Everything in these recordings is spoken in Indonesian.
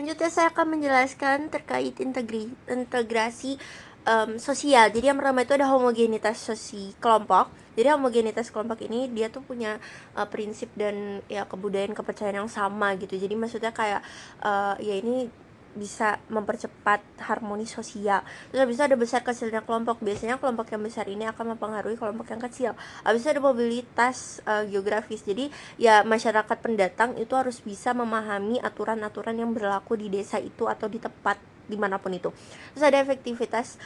selanjutnya saya akan menjelaskan terkait integrasi sosial. Jadi yang pertama itu ada homogenitas kelompok. Jadi homogenitas kelompok ini dia tuh punya prinsip dan ya kebudayaan kepercayaan yang sama gitu. Jadi maksudnya kayak ya ini bisa mempercepat harmoni sosial. Terus habis itu ada besar kecilnya kelompok. Biasanya kelompok yang besar ini akan mempengaruhi kelompok yang kecil. Habis itu ada mobilitas geografis. Jadi ya masyarakat pendatang itu harus bisa memahami aturan-aturan yang berlaku di desa itu atau di tempat dimanapun itu. Terus ada efektivitas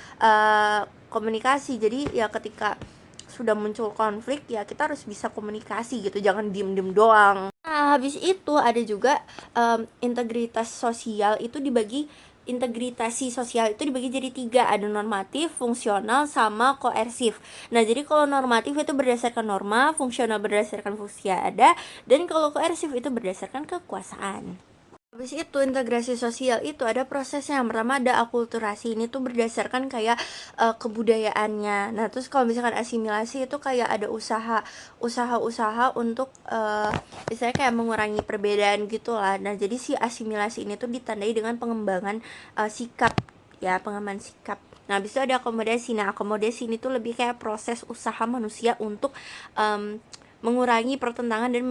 komunikasi. Jadi ya ketika sudah muncul konflik ya kita harus bisa komunikasi gitu, jangan diem-diem doang. Nah habis itu ada juga integritas sosial itu dibagi. Integrasi sosial itu dibagi jadi 3, ada normatif, fungsional, sama koersif. Nah jadi kalau normatif itu berdasarkan norma, fungsional berdasarkan fungsi ada, dan kalau koersif itu berdasarkan kekuasaan. Habis itu integrasi sosial itu ada prosesnya. Yang pertama ada akulturasi, ini tuh berdasarkan kayak kebudayaannya. Nah terus kalau misalkan asimilasi itu kayak ada usaha untuk misalnya kayak mengurangi perbedaan gitu lah. Nah jadi si asimilasi ini tuh ditandai dengan pengembangan sikap, ya pengembangan sikap. Nah habis itu ada akomodasi. Nah akomodasi ini tuh lebih kayak proses usaha manusia untuk mengurangi pertentangan dan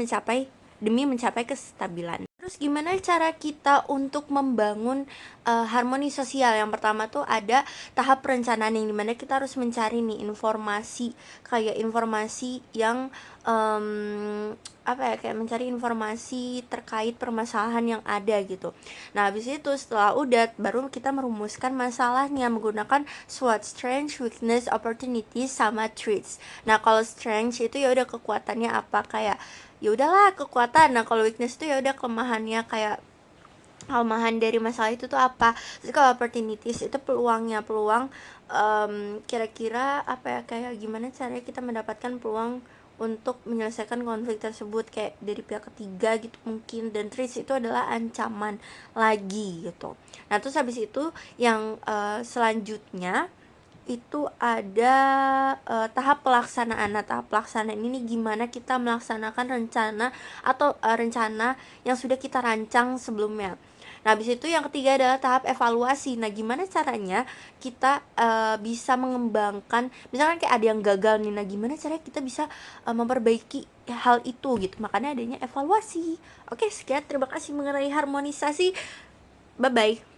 demi mencapai kestabilan. Terus gimana cara kita untuk membangun harmoni sosial? Yang pertama tuh ada tahap perencanaan, yang dimana kita harus mencari nih informasi, kayak informasi yang kayak mencari informasi terkait permasalahan yang ada gitu. Nah habis itu setelah udah baru kita merumuskan masalahnya menggunakan SWOT, strength, weakness, opportunities, sama threats. Nah kalau strength itu ya udah kekuatannya apa, kayak ya udahlah kekuatan. Nah kalau weakness itu ya udah kelemahannya, kayak kelemahan dari masalah itu tuh apa. Terus kalau opportunities itu peluang kira-kira apa ya, kayak gimana caranya kita mendapatkan peluang untuk menyelesaikan konflik tersebut kayak dari pihak ketiga gitu mungkin. Dan threats itu adalah ancaman lagi gitu. Nah terus habis itu yang selanjutnya itu ada tahap pelaksanaan. Nah tahap pelaksanaan ini gimana kita melaksanakan rencana yang sudah kita rancang sebelumnya. Nah habis itu yang ketiga adalah tahap evaluasi. Nah gimana caranya kita bisa mengembangkan, misalkan kayak ada yang gagal nih, nah gimana caranya kita bisa memperbaiki hal itu gitu, makanya adanya evaluasi. Oke sekian, terima kasih mengenai harmonisasi, bye bye.